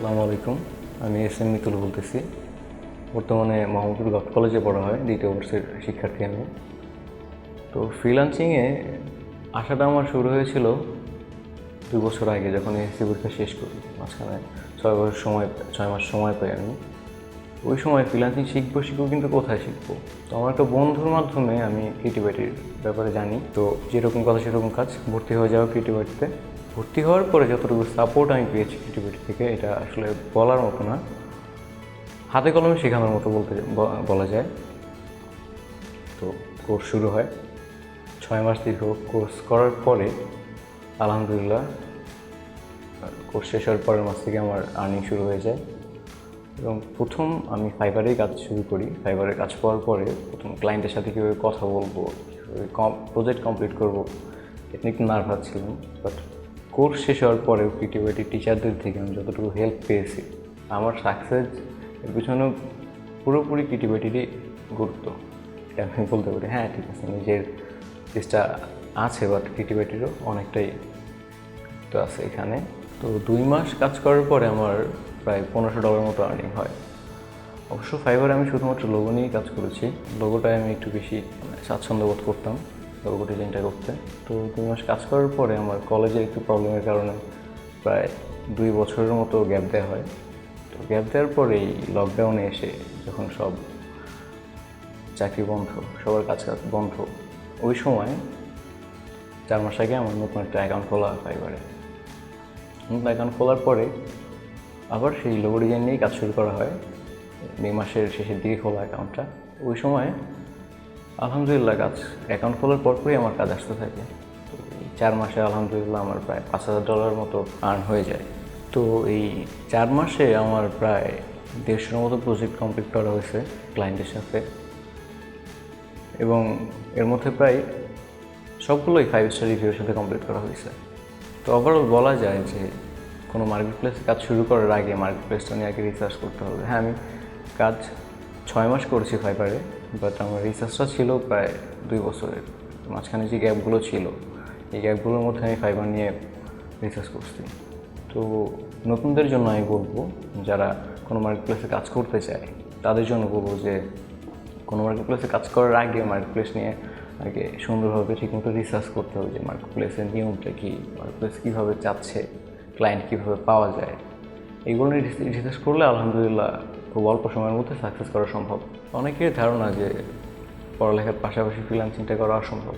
আসসালামু আলাইকুম। আমি S A মিতুল বলতেছি। বর্তমানে মোহাম্মদপুর গভর্নমেন্ট কলেজে পড়া হয়, দ্বিতীয় বর্ষের শিক্ষার্থী আমি। তো ফ্রিল্যান্সিংয়ে আসাটা আমার শুরু হয়েছিল 2 বছর আগে, যখন এসএসসি পরীক্ষা শেষ করি। মাঝখানে 6 মাস সময় পাই আমি। ওই সময় ফ্রিল্যান্সিং শিখবো কিন্তু কোথায় শিখবো? তো আমার একটা বন্ধুর মাধ্যমে আমি ক্রিয়েটিভিটির ব্যাপারে জানি। তো যেরকম কথা সেরকম কাজ, ভর্তি হয়ে যাওয়া ক্রিয়েটিভিটিতে। ভর্তি হওয়ার পরে যতটুকু সাপোর্ট আমি পেয়েছি ক্রিয়েটিভিটি থেকে, এটা আসলে বলার মতো না, হাতে কলমে শেখানোর মতো বলা যায়। তো কোর্স শুরু হয়, 6 মাস দীর্ঘ কোর্স করার পরে আলহামদুলিল্লাহ কোর্স শেষ হওয়ার পরের মাস থেকে আমার আর্নিং শুরু হয়ে যায়। এবং প্রথম আমি ফাইবারেই কাজ শুরু করি। ফাইবারে কাজ পাওয়ার পরে প্রথম ক্লায়েন্টের সাথে কীভাবে কথা বলবো, কীভাবে প্রজেক্ট কমপ্লিট করবো, এটা একটু নার্ভাস ছিলাম। বাট কোর্স শেষ হওয়ার পরেও ক্রিয়েটিভিটি টিচারদের থেকে আমি যতটুকু হেল্প পেয়েছি, আমার সাকসেস এর পিছনে পুরোপুরি ক্রিয়েটিভিটিরই গুরুত্ব, এটা আমি বলতে পারি। হ্যাঁ, ঠিক আছে, নিজের চেষ্টা আছে, বাট ক্রিয়েটিভিটিরও অনেকটাই তো আছে এখানে। তো 2 মাস কাজ করার পরে আমার প্রায় $1500 মতো আর্নিং হয়। অবশ্য ফাইবারে আমি শুধুমাত্র লোগো নিয়েই কাজ করেছি। লোগোটায় আমি একটু বেশি স্বাচ্ছন্দ্য বোধ করতাম, লোগো ডিজাইনটা করতে। তো 2 মাস কাজ করার পরে আমার কলেজের একটু প্রবলেমের কারণে প্রায় 2 বছরের মতো গ্যাপ দেওয়া হয়। তো গ্যাপ দেওয়ার পরেই লকডাউনে এসে যখন সব চাকরি বন্ধ, সবার কাজ বন্ধ, ওই সময় 4 মাস আগে আমার নতুন একটা অ্যাকাউন্ট খোলা হয় ফাইবারে। নতুন অ্যাকাউন্ট খোলার পরে আবার সেই লোগো ডিজাইন নিয়েই কাজ শুরু করা হয়। মে মাসের শেষের দিকে খোলা অ্যাকাউন্টটা। ওই সময় আলহামদুলিল্লাহ অ্যাকাউন্ট খোলার পরপরই আমার কাজ আসতে থাকে। তো এই 4 মাসে আলহামদুলিল্লাহ আমার প্রায় $5000 মতো আর্ন হয়ে যায়। তো এই 4 মাসে আমার প্রায় 150-র মতো প্রজেক্ট কমপ্লিট করা হয়েছে ক্লায়েন্টের সাথে, এবং এর মধ্যে প্রায় সবগুলোই 5 স্টার রিভিউর সাথে কমপ্লিট করা হয়েছে। তো ওভারঅল বলা যায় যে কোনো মার্কেট প্লেসে কাজ শুরু করার আগে মার্কেট প্লেসটা নিয়ে আগে রিসার্চ করতে হবে। হ্যাঁ, আমি কাজ 6 মাস করেছি ফাইবারে, বাট আমার রিসার্চটা ছিল প্রায় 2 বছরের। মাঝখানে যে গ্যাপগুলো ছিল, এই গ্যাপগুলোর মধ্যে আমি ফাইবার নিয়ে রিসার্চ করছি। তো নতুনদের জন্য আমি বলবো, যারা কোনো মার্কেট প্লেসে কাজ করতে চায় তাদের জন্য বলবো যে কোনো মার্কেট প্লেসে কাজ করার আগে মার্কেট প্লেস নিয়ে আগে সুন্দরভাবে ঠিকমতো রিসার্চ করতে হবে, যে মার্কেট প্লেসের নিয়মটা কী, মার্কেট প্লেস কীভাবে চাচ্ছে, ক্লায়েন্ট কীভাবে পাওয়া যায়। এইগুলো নিয়ে রিসার্চ করলে আলহামদুলিল্লাহ খুব অল্প সময়ের মধ্যে সাকসেস করা সম্ভব। অনেকের ধারণা যে পড়ালেখার পাশাপাশি ফ্রিল্যান্সিংটা করা অসম্ভব,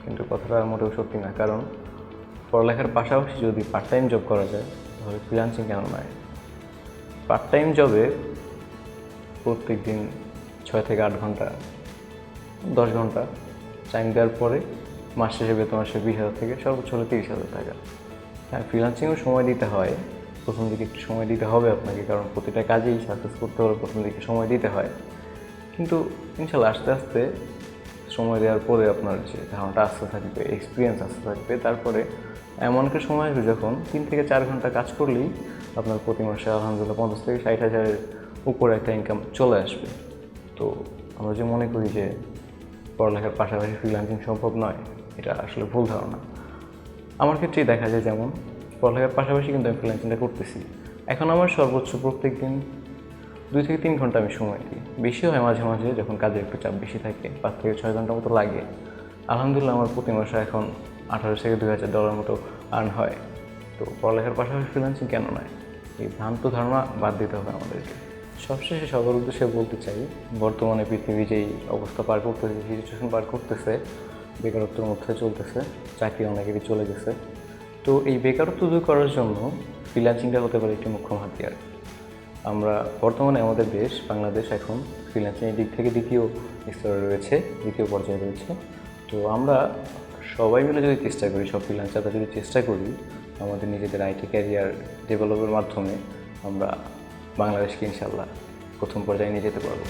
কিন্তু কথাটা মোটেও সত্যি না। কারণ পড়ালেখার পাশাপাশি যদি পার্ট টাইম জব করা যায়, তাহলে ফ্রিল্যান্সিং কেন নয়? পার্ট টাইম জবে প্রত্যেক দিন 6 থেকে 8 ঘন্টা, 10 ঘন্টা টাইম দেওয়ার পরে মাস শেষে বেতন আসে 20,000 থেকে সর্বোচ্চ হলে 30,000 টাকা। হ্যাঁ, ফ্রিল্যান্সিংও সময় দিতে হয়, প্রথম দিকে একটু সময় দিতে হবে আপনাকে, কারণ প্রতিটা কাজেই সাকসেস করতে হলে প্রথম দিকে সময় দিতে হয়। কিন্তু ইনশাল্লাহ আস্তে আস্তে সময় দেওয়ার পরে আপনার যে ধারণাটা আসতে থাকবে, এক্সপিরিয়েন্স আসতে থাকবে, তারপরে এমন একটা সময় আসবে যখন 3 থেকে 4 ঘন্টা কাজ করলেই আপনার প্রতি মাসে আলহামদুলিল্লাহ 50 থেকে 60,000-এর উপরে একটা ইনকাম চলে আসবে। তো আমরা যে মনে করি যে পড়ালেখার পাশাপাশি ফ্রিল্যান্সিং সম্ভব নয়, এটা আসলে ভুল ধারণা। আমার ক্ষেত্রেই দেখা যায়, যেমন পড়ালেখার পাশাপাশি কিন্তু আমি ফ্রিল্যান্সিংটা করতেছি। এখন আমার সর্বোচ্চ প্রত্যেক দিন 2 থেকে 3 ঘন্টা আমি সময় দিই। বেশি হয় মাঝে মাঝে, যখন কাজের একটু চাপ বেশি থাকে, 5 থেকে 6 ঘন্টা মতো লাগে। আলহামদুলিল্লাহ আমার প্রতি মাসে এখন $18,000 থেকে $2,000 মতো আর্ন হয়। তো পড়ালেখার পাশাপাশি ফ্রিল্যান্সিং কেন নয়? এই ভ্রান্ত ধারণা বাদ দিতে হবে আমাদেরকে। সবশেষে সবার উদ্দেশ্যে বলতে চাই, বর্তমানে পৃথিবী যেই অবস্থা পার করতেছে, সিচুয়েশন পার করতেছে, বেকারত্বের মধ্যে চলতেছে, চাকরি অনেকেরই চলে গেছে। তো এই বেকারত্ব দূর করার জন্য ফ্রিল্যান্সিংটা হতে পারে একটি মুখ্য হাতিয়ার। আমরা বর্তমানে আমাদের দেশ বাংলাদেশ এখন ফ্রিল্যান্সিংয়ের দিক থেকে দ্বিতীয় স্তরে রয়েছে, দ্বিতীয় পর্যায়ে রয়েছে। তো আমরা সবাই মিলে যদি চেষ্টা করি, সব ফ্রিল্যান্সাররা যদি চেষ্টা করি, আমাদের নিজেদের আইটি ক্যারিয়ার ডেভেলপের মাধ্যমে আমরা বাংলাদেশকে ইনশাল্লাহ প্রথম পর্যায়ে নিয়ে যেতে পারবো।